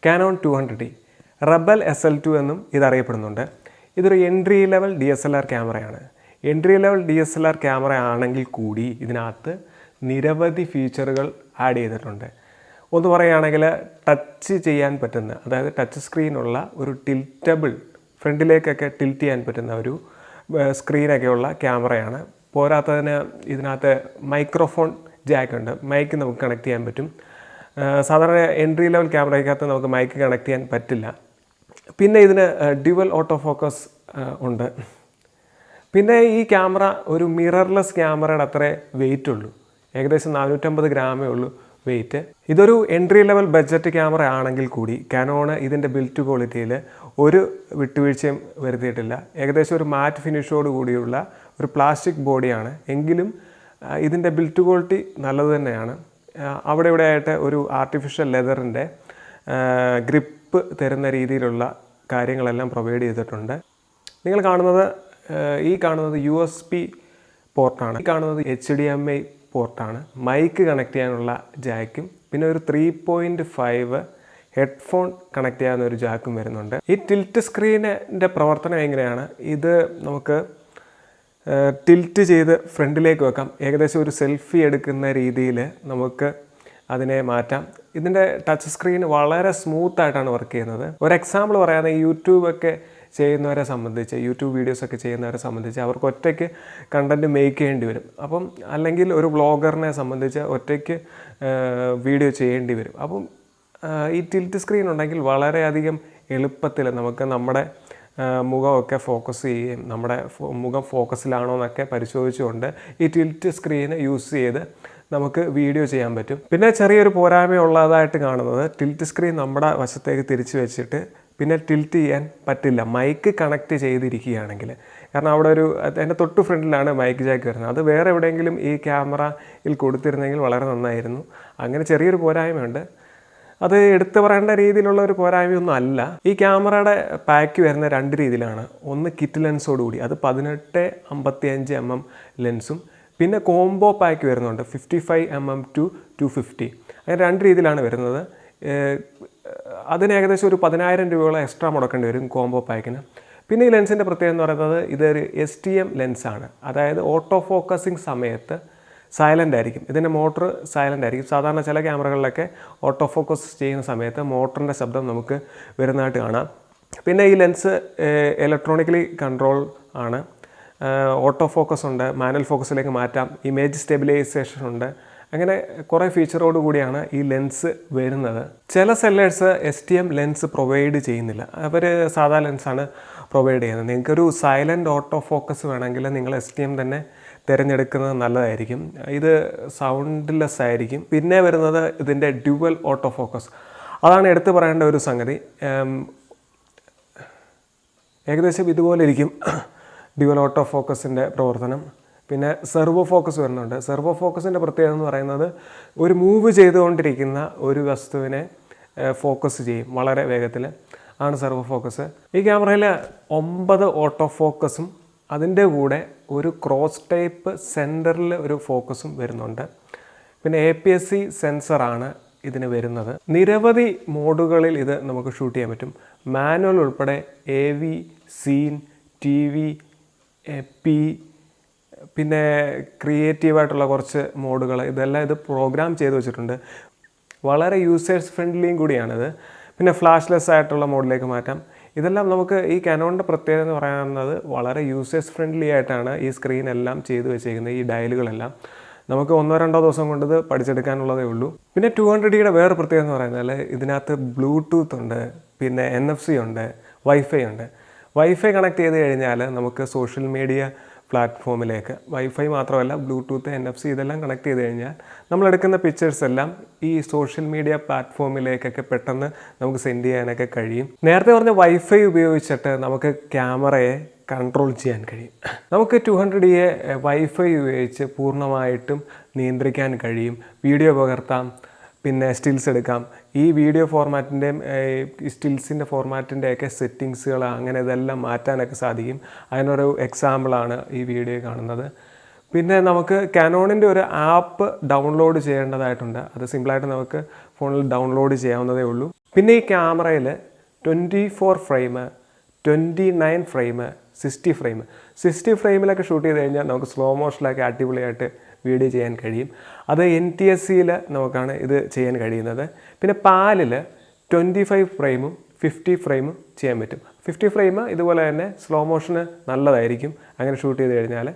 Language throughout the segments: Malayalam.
കാനോൺ 200D റബൽ SL2 എന്നും ഇതറിയപ്പെടുന്നുണ്ട്. ഇതൊരു എൻട്രി ലെവൽ DSLR ക്യാമറയാണ്. എൻട്രി ലെവൽ DSLR ക്യാമറ ആണെങ്കിൽ കൂടി ഇതിനകത്ത് നിരവധി ഫീച്ചറുകൾ ആഡ് ചെയ്തിട്ടുണ്ട്. ഒന്ന് പറയുകയാണെങ്കിൽ ടച്ച് ചെയ്യാൻ പറ്റുന്ന, അതായത് ടച്ച് സ്ക്രീനുള്ള ഒരു ടിൽറ്റബിൾ, ഫ്രണ്ടിലേക്കൊക്കെ ടിൽറ്റ് ചെയ്യാൻ പറ്റുന്ന ഒരു സ്ക്രീനൊക്കെയുള്ള ക്യാമറയാണ്. പോരാത്തതിന് ഇതിനകത്ത് മൈക്രോഫോൺ ജാക്ക് ഉണ്ട്, മൈക്ക് നമുക്ക് കണക്ട് ചെയ്യാൻ പറ്റും. സാധാരണ എൻട്രി ലെവൽ ക്യാമറയ്ക്കകത്ത് നമുക്ക് മൈക്ക് കണക്ട് ചെയ്യാൻ പറ്റില്ല. പിന്നെ ഇതിന് ഡ്യുവൽ ഓട്ടോ ഫോക്കസ് ഉണ്ട്. പിന്നെ ഈ ക്യാമറ ഒരു മിറർലെസ് ക്യാമറയുടെ അത്രേ വെയിറ്റ് ഉള്ളൂ, ഏകദേശം 450 ഗ്രാമേ ഉള്ളൂ വെയിറ്റ്. ഇതൊരു എൻട്രി ലെവൽ ബഡ്ജറ്റ് ക്യാമറ ആണെങ്കിൽ കൂടി കാനോൺ ഇതിൻ്റെ ബിൽറ്റ് ക്വാളിറ്റിയിൽ ഒരു വിട്ടുവീഴ്ചയും വരുത്തിയിട്ടില്ല. ഏകദേശം ഒരു മാറ്റ് ഫിനിഷോട് കൂടിയുള്ള ഒരു പ്ലാസ്റ്റിക് ബോഡിയാണ്, എങ്കിലും ഇതിൻ്റെ ബിൽറ്റ് ക്വാളിറ്റി നല്ലത് തന്നെയാണ്. അവിടെ ഇവിടെ ആയിട്ട് ഒരു ആർട്ടിഫിഷ്യൽ ലെതറിൻ്റെ ഗ്രിപ്പ് തരുന്ന രീതിയിലുള്ള കാര്യങ്ങളെല്ലാം പ്രൊവൈഡ് ചെയ്തിട്ടുണ്ട്. നിങ്ങൾ കാണുന്നത് USB പോർട്ടാണ്, ഈ കാണുന്നത് HDMI പോർട്ടാണ്. മൈക്ക് കണക്ട് ചെയ്യാനുള്ള ജാക്കും പിന്നെ ഒരു 3.5 ഹെഡ്ഫോൺ കണക്ട് ചെയ്യാവുന്ന ഒരു ജാക്കും വരുന്നുണ്ട്. ഈ ടിൽറ്റ് സ്ക്രീനിൻ്റെ പ്രവർത്തനം എങ്ങനെയാണ്? ഇത് നമുക്ക് ടിൽറ്റ് ചെയ്ത് ഫ്രണ്ടിലേക്ക് വെക്കാം. ഏകദേശം ഒരു സെൽഫി എടുക്കുന്ന രീതിയിൽ നമുക്ക് അതിനെ മാറ്റാം. ഇതിൻ്റെ ടച്ച് സ്ക്രീൻ വളരെ സ്മൂത്തായിട്ടാണ് വർക്ക് ചെയ്യുന്നത്. ഒരു എക്സാമ്പിൾ പറയുകയാണെങ്കിൽ യൂട്യൂബൊക്കെ ചെയ്യുന്നവരെ സംബന്ധിച്ച്, യൂട്യൂബ് വീഡിയോസൊക്കെ ചെയ്യുന്നവരെ സംബന്ധിച്ച് അവർക്ക് ഒറ്റയ്ക്ക് കണ്ടൻറ്റ് മേക്ക് ചെയ്യേണ്ടി വരും. അപ്പം അല്ലെങ്കിൽ ഒരു വ്ളോഗറിനെ സംബന്ധിച്ച് ഒറ്റയ്ക്ക് വീഡിയോ ചെയ്യേണ്ടി വരും. അപ്പം ഈ ടിൽറ്റ് സ്ക്രീൻ ഉണ്ടെങ്കിൽ വളരെയധികം എളുപ്പത്തിൽ നമുക്ക് നമ്മുടെ മുഖമൊക്കെ ഫോക്കസ് ചെയ്യുകയും നമ്മുടെ മുഖം ഫോക്കസിലാണോ എന്നൊക്കെ പരിശോധിച്ചുകൊണ്ട് ഈ ടിൽറ്റ് സ്ക്രീൻ യൂസ് ചെയ്ത് നമുക്ക് വീഡിയോ ചെയ്യാൻ പറ്റും. പിന്നെ ചെറിയൊരു പോരായ്മയുള്ളതായിട്ട് കാണുന്നത്, ടിൽറ്റ് സ്ക്രീൻ നമ്മുടെ വശത്തേക്ക് തിരിച്ച് വെച്ചിട്ട് പിന്നെ ടിൽറ്റ് ചെയ്യാൻ പറ്റില്ല മൈക്ക് കണക്ട് ചെയ്തിരിക്കുകയാണെങ്കിൽ. കാരണം അവിടെ എൻ്റെ തൊട്ട് ഫ്രണ്ടിലാണ് മൈക്ക് ജാക്ക് വരുന്നത്. അത് വേറെ എവിടെയെങ്കിലും ഈ ക്യാമറയിൽ കൊടുത്തിരുന്നെങ്കിൽ വളരെ നന്നായിരുന്നു. അങ്ങനെ ചെറിയൊരു പോരായ്മയുണ്ട്. അത് എടുത്തു പറയേണ്ട രീതിയിലുള്ള ഒരു പോരായ്മയൊന്നും അല്ല. ഈ ക്യാമറയുടെ പാക്ക് വരുന്ന 2 രീതിയിലാണ്. ഒന്ന് കിറ്റ് ലെൻസോടുകൂടി, അത് 18-55 mm ലെൻസും, പിന്നെ കോംബോ പാക്ക് വരുന്നുണ്ട് 55 mm to 250. അങ്ങനെ 2 രീതിയിലാണ് വരുന്നത്. അതിന് ഏകദേശം ഒരു 10,000 രൂപയോളം എക്സ്ട്രാ മുടക്കേണ്ടി വരും കോംബോ പാക്കിന്. പിന്നെ ഈ ലെൻസിൻ്റെ പ്രത്യേകത എന്ന് പറയുന്നത് ഇതൊരു STM ലെൻസാണ്. അതായത് ഓട്ടോ ഫോക്കസിങ് സമയത്ത് സൈലൻ്റ് ആയിരിക്കും. ഇതിൻ്റെ മോട്ടർ സൈലൻ്റ് ആയിരിക്കും. സാധാരണ ചില ക്യാമറകളിലൊക്കെ ഓട്ടോ ഫോക്കസ് ചെയ്യുന്ന സമയത്ത് മോട്ടറിൻ്റെ ശബ്ദം നമുക്ക് വരുന്നതായിട്ട് കാണാം. പിന്നെ ഈ ലെൻസ് ഇലക്ട്രോണിക്കലി കൺട്രോൾ ആണ്. ഓട്ടോ ഫോക്കസ് ഉണ്ട്, മാനുവൽ ഫോക്കസിലേക്ക് മാറ്റാം, ഇമേജ് സ്റ്റെബിലൈസേഷൻ ഉണ്ട്. അങ്ങനെ കുറേ ഫീച്ചറോട് കൂടിയാണ് ഈ ലെൻസ് വരുന്നത്. ചില സെല്ലേഴ്സ് STM ലെൻസ് പ്രൊവൈഡ് ചെയ്യുന്നില്ല, അവർ സാധാ ലെൻസാണ് പ്രൊവൈഡ് ചെയ്യുന്നത്. നിങ്ങൾക്കൊരു സൈലൻറ്റ് ഓട്ടോ ഫോക്കസ് വേണമെങ്കിൽ നിങ്ങൾ STM തന്നെ തിരഞ്ഞെടുക്കുന്നത് നല്ലതായിരിക്കും. ഇത് സൗണ്ട്ലെസ് ആയിരിക്കും. പിന്നെ വരുന്നത് ഇതിൻ്റെ ഡ്യുവൽ ഓട്ടോ ഫോക്കസ്, അതാണ് എടുത്തു പറയേണ്ട ഒരു സംഗതി. ഏകദേശം ഇതുപോലെ ഇരിക്കും ഡ്യുവൽ ഓട്ടോ ഫോക്കസിൻ്റെ പ്രവർത്തനം. പിന്നെ സെർവോ ഫോക്കസ് വരുന്നുണ്ട്. സെർവോ ഫോക്കസിൻ്റെ പ്രത്യേകത എന്ന് പറയുന്നത് ഒരു മൂവ് ചെയ്തുകൊണ്ടിരിക്കുന്ന ഒരു വസ്തുവിനെ ഫോക്കസ് ചെയ്യും വളരെ വേഗത്തിൽ, ആണ് സെർവോ ഫോക്കസ്. ഈ ക്യാമറയിൽ 9 ഓട്ടോ ഫോക്കസും അതിൻ്റെ കൂടെ ഒരു ക്രോസ് ടൈപ്പ് സെൻറ്ററിൽ ഒരു ഫോക്കസും വരുന്നുണ്ട്. പിന്നെ APS-C സെൻസറാണ് ഇതിന് വരുന്നത്. നിരവധി മോഡുകളിൽ ഇത് നമുക്ക് ഷൂട്ട് ചെയ്യാൻ പറ്റും. മാനുവൽ ഉൾപ്പെടെ AV, സീൻ, TV, P, പിന്നെ ക്രിയേറ്റീവായിട്ടുള്ള കുറച്ച് മോഡുകൾ, ഇതെല്ലാം ഇത് പ്രോഗ്രാം ചെയ്ത് വെച്ചിട്ടുണ്ട്. വളരെ യൂസേഴ്സ് ഫ്രണ്ട്ലിയും കൂടിയാണിത്. പിന്നെ ഫ്ലാഷ്ലെസ് ആയിട്ടുള്ള മോഡിലേക്ക് മാറ്റാം. ഇതെല്ലാം നമുക്ക് ഈ കാനോണിൻ്റെ പ്രത്യേകത എന്ന് പറയുന്നത് വളരെ യൂസേഴ്സ് ഫ്രണ്ട്ലി ആയിട്ടാണ് ഈ സ്ക്രീൻ എല്ലാം ചെയ്ത് വെച്ചേക്കുന്നത്. ഈ ഡയലുകളെല്ലാം നമുക്ക് 1-2 ദിവസം കൊണ്ട് ഇത് പഠിച്ചെടുക്കാനുള്ളതേ ഉള്ളൂ. പിന്നെ 200Dയുടെ വേറെ പ്രത്യേകത എന്ന് പറയുന്നത് ഇതിനകത്ത് ബ്ലൂടൂത്ത് ഉണ്ട്, പിന്നെ NFC ഉണ്ട്, വൈഫൈ ഉണ്ട്. വൈഫൈ കണക്ട് ചെയ്ത് കഴിഞ്ഞാൽ നമുക്ക് സോഷ്യൽ മീഡിയ പ്ലാറ്റ്ഫോമിലേക്ക്, വൈഫൈ മാത്രമല്ല ബ്ലൂടൂത്ത്, NFC ഇതെല്ലാം കണക്ട് ചെയ്ത് കഴിഞ്ഞാൽ നമ്മളെടുക്കുന്ന പിക്ചേഴ്സ് എല്ലാം ഈ സോഷ്യൽ മീഡിയ പ്ലാറ്റ്ഫോമിലേക്കൊക്കെ പെട്ടെന്ന് നമുക്ക് സെൻഡ് ചെയ്യാനൊക്കെ കഴിയും. നേരത്തെ പറഞ്ഞ വൈഫൈ ഉപയോഗിച്ചിട്ട് നമുക്ക് ക്യാമറയെ കൺട്രോൾ ചെയ്യാൻ കഴിയും. നമുക്ക് 200Dയെ വൈഫൈ ഉപയോഗിച്ച് പൂർണ്ണമായിട്ടും നിയന്ത്രിക്കാൻ കഴിയും. വീഡിയോ പകർത്താം, പിന്നെ സ്റ്റിൽസ് എടുക്കാം. ഈ വീഡിയോ ഫോർമാറ്റിൻ്റെയും സ്റ്റിൽസിൻ്റെ ഫോർമാറ്റിൻ്റെയൊക്കെ സെറ്റിങ്സുകൾ അങ്ങനെ ഇതെല്ലാം മാറ്റാനൊക്കെ സാധിക്കും. അതിനൊരു എക്സാമ്പിളാണ് ഈ വീഡിയോ കാണുന്നത്. പിന്നെ നമുക്ക് കാനോണിൻ്റെ ഒരു ആപ്പ് ഡൗൺലോഡ് ചെയ്യേണ്ടതായിട്ടുണ്ട്. അത് സിമ്പിളായിട്ട് നമുക്ക് ഫോണിൽ ഡൗൺലോഡ് ചെയ്യാവുന്നതേ ഉള്ളൂ. പിന്നെ ഈ ക്യാമറയിൽ 24 ഫ്രെയിം, 29 ഫ്രെയിം, 60 ഫ്രെയിം. 60 ഫ്രെയിമിലൊക്കെ ഷൂട്ട് ചെയ്ത് കഴിഞ്ഞാൽ നമുക്ക് സ്ലോ മോഷനിലൊക്കെ അടിപൊളിയായിട്ട് വീഡിയോ ചെയ്യാൻ കഴിയും. അത് NTSCയിൽ നമുക്കാണ് ഇത് ചെയ്യാൻ കഴിയുന്നത്. പിന്നെ പാലിൽ 25 ഫ്രെയിമും 50 ഫ്രെയിമും ചെയ്യാൻ പറ്റും. 50 ഫ്രെയിം ഇതുപോലെ തന്നെ സ്ലോ മോഷന് നല്ലതായിരിക്കും അങ്ങനെ ഷൂട്ട് ചെയ്ത് കഴിഞ്ഞാൽ.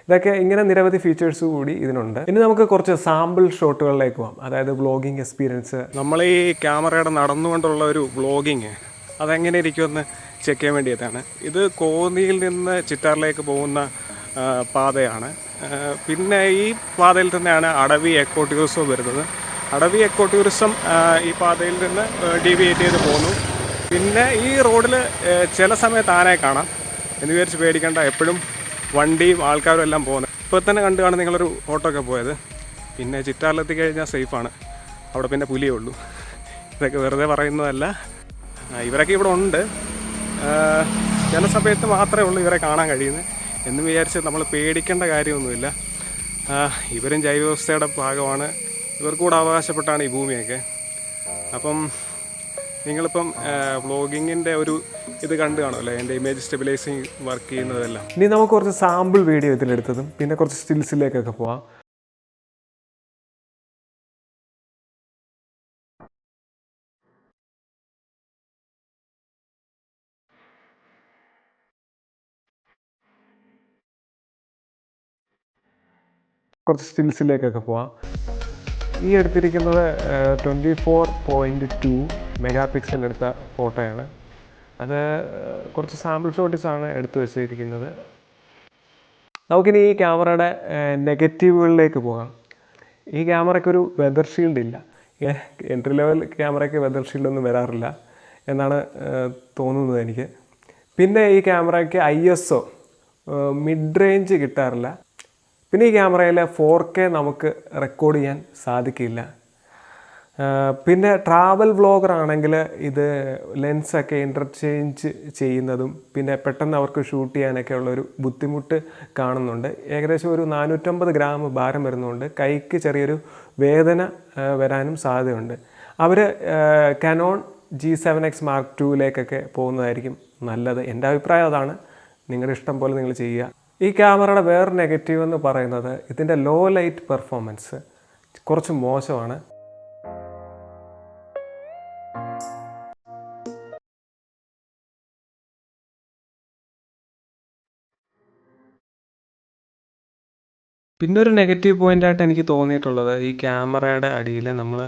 ഇതൊക്കെ ഇങ്ങനെ നിരവധി ഫീച്ചേഴ്സ് കൂടി ഇതിനുണ്ട്. ഇനി നമുക്ക് കുറച്ച് സാമ്പിൾ ഷോട്ടുകളിലേക്ക് പോകാം, അതായത് വ്ളോഗിങ് എക്സ്പീരിയൻസ്. നമ്മൾ ഈ ക്യാമറയുടെ നടന്നുകൊണ്ടുള്ള ഒരു വ്ളോഗിങ് അതെങ്ങനെ ഇരിക്കുമെന്ന് ചെക്ക് ചെയ്യാൻ വേണ്ടിയിട്ടാണ്. ഇത് കോന്നിയിൽ നിന്ന് ചിറ്റാറിലേക്ക് പോകുന്ന പാതയാണ്. പിന്നെ ഈ പാതയിൽ തന്നെയാണ് അടവി എക്കോ ടൂറിസം വരുന്നത്. അടവി എക്കോ ടൂറിസം ഈ പാതയിൽ നിന്ന് ഡീവിയേറ്റ് ചെയ്ത് പോകുന്നു. പിന്നെ ഈ റോഡിൽ ചില സമയത്ത് ആനയെ കാണാം എന്ന് വിചാരിച്ച് പേടിക്കേണ്ട, എപ്പോഴും വണ്ടിയും ആൾക്കാരും എല്ലാം പോകുന്നത്. ഇപ്പോൾ തന്നെ കണ്ടാണ് നിങ്ങളൊരു ഓട്ടോ ഒക്കെ പോയത്. പിന്നെ ചിറ്റാറിലെത്തി കഴിഞ്ഞാൽ സേഫാണ്, അവിടെ പിന്നെ പുലിയേ ഉള്ളൂ. ഇതൊക്കെ വെറുതെ പറയുന്നതല്ല, ഇവരൊക്കെ ഇവിടെ ഉണ്ട്. ചില സമയത്ത് മാത്രമേ ഉള്ളൂ ഇവരെ കാണാൻ കഴിയുന്നത് എന്ന് വിചാരിച്ച് നമ്മൾ പേടിക്കേണ്ട കാര്യമൊന്നുമില്ല. ഇവരും ജൈവവ്യവസ്ഥയുടെ ഭാഗമാണ്, ഇവർക്കൂടെ അവകാശപ്പെട്ടാണ് ഈ ഭൂമിയൊക്കെ. അപ്പം നിങ്ങളിപ്പം വ്ളോഗിങ്ങിൻ്റെ ഒരു ഇത് കണ്ടു കാണുമല്ലോ, എൻ്റെ ഇമേജ് സ്റ്റെബിലൈസിങ് വർക്ക് ചെയ്യുന്നതെല്ലാം. ഇനി നമുക്ക് കുറച്ച് സാമ്പിൾ വീഡിയോ ഇതിലെടുത്തതും പിന്നെ കുറച്ച് സ്റ്റിൽസിലേക്കൊക്കെ പോവാം. ഈ എടുത്തിരിക്കുന്നത് 24.2 മെഗാ പിക്സൽ എടുത്ത ഫോട്ടോയാണ്. അത് കുറച്ച് സാമ്പിൾ ഷോട്ട്സാണ് എടുത്തു വെച്ചിരിക്കുന്നത്. നമുക്കിനി ഈ ക്യാമറയുടെ നെഗറ്റീവുകളിലേക്ക് പോകാം. ഈ ക്യാമറയ്ക്കൊരു വെതർ ഷീൽഡ് ഇല്ല. എൻട്രി ലെവൽ ക്യാമറയ്ക്ക് വെതർ ഷീൽഡൊന്നും വരാറില്ല എന്നാണ് തോന്നുന്നത് എനിക്ക്. പിന്നെ ഈ ക്യാമറയ്ക്ക് ISO മിഡ് റേഞ്ച് കിട്ടാറില്ല. പിന്നെ ഈ ക്യാമറയിൽ 4K നമുക്ക് റെക്കോർഡ് ചെയ്യാൻ സാധിക്കില്ല. പിന്നെ ട്രാവൽ വ്ളോഗർ ആണെങ്കിൽ ഇത് ലെൻസൊക്കെ ഇൻ്റർചേഞ്ച് ചെയ്യുന്നതും പിന്നെ പെട്ടെന്ന് അവർക്ക് ഷൂട്ട് ചെയ്യാനൊക്കെ ഉള്ളൊരു ബുദ്ധിമുട്ട് കാണുന്നുണ്ട്. ഏകദേശം ഒരു 450 ഗ്രാം ഭാരം വരുന്നുണ്ട്. കൈക്ക് ചെറിയൊരു വേദന വരാനും സാധ്യതയുണ്ട്. അവർ കാനോൺ G7X Mark IIലേക്കൊക്കെ പോകുന്നതായിരിക്കും നല്ലത്. എൻ്റെ അഭിപ്രായം അതാണ്. നിങ്ങളുടെ ഇഷ്ടം പോലെ നിങ്ങൾ ചെയ്യുക. ഈ ക്യാമറയുടെ വേറെ നെഗറ്റീവ് എന്ന് പറയുന്നത് ഇതിൻ്റെ ലോ ലൈറ്റ് പെർഫോമൻസ് കുറച്ച് മോശമാണ്. പിന്നൊരു നെഗറ്റീവ് പോയിൻ്റായിട്ട് എനിക്ക് തോന്നിയിട്ടുള്ളത് ഈ ക്യാമറയുടെ അടിയിൽ നമ്മൾ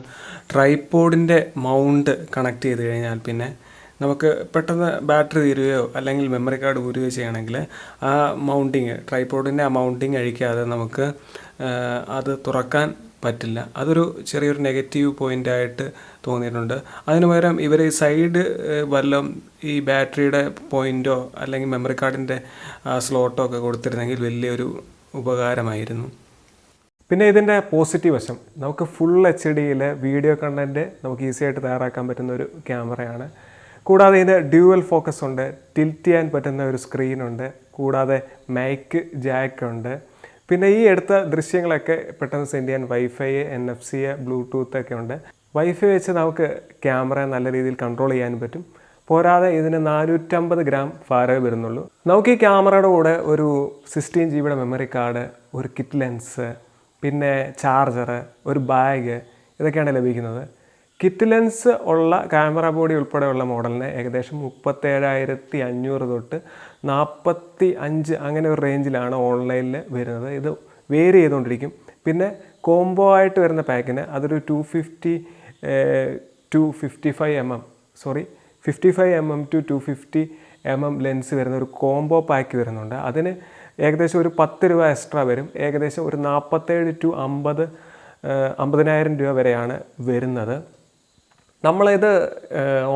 ട്രൈപോഡിൻ്റെ മൗണ്ട് കണക്ട് ചെയ്ത് കഴിഞ്ഞാൽ പിന്നെ നമുക്ക് പെട്ടെന്ന് ബാറ്ററി തീരുകയോ അല്ലെങ്കിൽ മെമ്മറി കാർഡ് ഊരുകയോ ചെയ്യണമെങ്കിൽ ആ മൗണ്ടിങ്, ട്രൈപോഡിൻ്റെ ആ മൗണ്ടിങ് അഴിക്കാതെ നമുക്ക് അത് തുറക്കാൻ പറ്റില്ല. അതൊരു ചെറിയൊരു നെഗറ്റീവ് പോയിൻ്റായിട്ട് തോന്നിയിട്ടുണ്ട്. അതിന് പകരം ഇവർ ഈ സൈഡ് വല്ലതും ഈ ബാറ്ററിയുടെ പോയിൻ്റോ അല്ലെങ്കിൽ മെമ്മറി കാർഡിൻ്റെ സ്ലോട്ടോ ഒക്കെ കൊടുത്തിരുന്നെങ്കിൽ വലിയൊരു ഉപകാരമായിരുന്നു. പിന്നെ ഇതിൻ്റെ പോസിറ്റീവ് വശം, നമുക്ക് ഫുൾ HD വീഡിയോ കണ്ടൻറ്റ് നമുക്ക് ഈസി ആയിട്ട് തയ്യാറാക്കാൻ പറ്റുന്ന ഒരു ക്യാമറയാണ്. കൂടാതെ ഇതിന് ഡ്യുവൽ ഫോക്കസ് ഉണ്ട്, ടിൽറ്റ് ചെയ്യാൻ പറ്റുന്ന ഒരു സ്ക്രീനുണ്ട്, കൂടാതെ മൈക്ക് ജാക്ക് ഉണ്ട്. പിന്നെ ഈ എടുത്ത ദൃശ്യങ്ങളൊക്കെ പെട്ടെന്ന് സെൻഡ് ചെയ്യാൻ വൈഫൈ, NFC, ബ്ലൂടൂത്ത് ഒക്കെ ഉണ്ട്. വൈഫൈ വെച്ച് നമുക്ക് ക്യാമറ നല്ല രീതിയിൽ കൺട്രോൾ ചെയ്യാൻ പറ്റും. പോരാതെ ഇതിന് 450 ഗ്രാം ഭാരമേ വരുന്നുള്ളൂ. നമുക്ക് ഈ ക്യാമറയുടെ കൂടെ ഒരു 16 GB മെമ്മറി കാർഡ്, ഒരു കിറ്റ് ലെൻസ്, പിന്നെ ചാർജർ, ഒരു ബാഗ് ഇതൊക്കെയാണ് ലഭിക്കുന്നത്. കിറ്റ് ലെൻസ് ഉള്ള ക്യാമറ ബോഡി ഉൾപ്പെടെയുള്ള മോഡലിന് ഏകദേശം 37,500 തൊട്ട് 45 അങ്ങനെ ഒരു റേഞ്ചിലാണ് ഓൺലൈനിൽ വരുന്നത്. ഇത് വേരി ചെയ്തുകൊണ്ടിരിക്കും. പിന്നെ കോംബോ ആയിട്ട് വരുന്ന പാക്കിന് അതൊരു 55mm to 250mm ലെൻസ് വരുന്ന ഒരു കോംബോ പാക്ക് വരുന്നുണ്ട്. അതിന് ഏകദേശം ഒരു 10 രൂപ എക്സ്ട്രാ വരും. ഏകദേശം ഒരു 47 to 50,000 രൂപ വരെയാണ് വരുന്നത്. നമ്മളിത്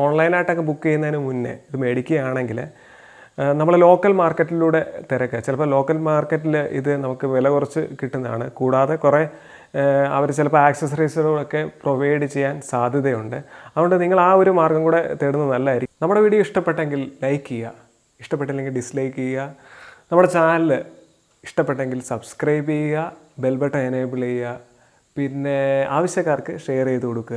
ഓൺലൈനായിട്ടൊക്കെ ബുക്ക് ചെയ്യുന്നതിന് മുന്നേ ഇത് മേടിക്കുകയാണെങ്കിൽ നമ്മൾ ലോക്കൽ മാർക്കറ്റിലൂടെ തിരക്കുക. ചിലപ്പോൾ ലോക്കൽ മാർക്കറ്റിൽ ഇത് നമുക്ക് വില കുറച്ച് കിട്ടുന്നതാണ്. കൂടാതെ കുറേ അവർ ചിലപ്പോൾ ആക്സസറീസുകളൊക്കെ പ്രൊവൈഡ് ചെയ്യാൻ സാധ്യതയുണ്ട്. അതുകൊണ്ട് നിങ്ങൾ ആ ഒരു മാർഗം കൂടെ തേടുന്നത് നല്ലതായിരിക്കും. നമ്മുടെ വീഡിയോ ഇഷ്ടപ്പെട്ടെങ്കിൽ ലൈക്ക് ചെയ്യുക, ഇഷ്ടപ്പെട്ടില്ലെങ്കിൽ ഡിസ്ലൈക്ക് ചെയ്യുക. നമ്മുടെ ചാനൽ ഇഷ്ടപ്പെട്ടെങ്കിൽ സബ്സ്ക്രൈബ് ചെയ്യുക, ബെൽ ബട്ടൺ എനേബിൾ ചെയ്യുക. പിന്നെ ആവശ്യക്കാർക്ക് ഷെയർ ചെയ്ത് കൊടുക്കുക.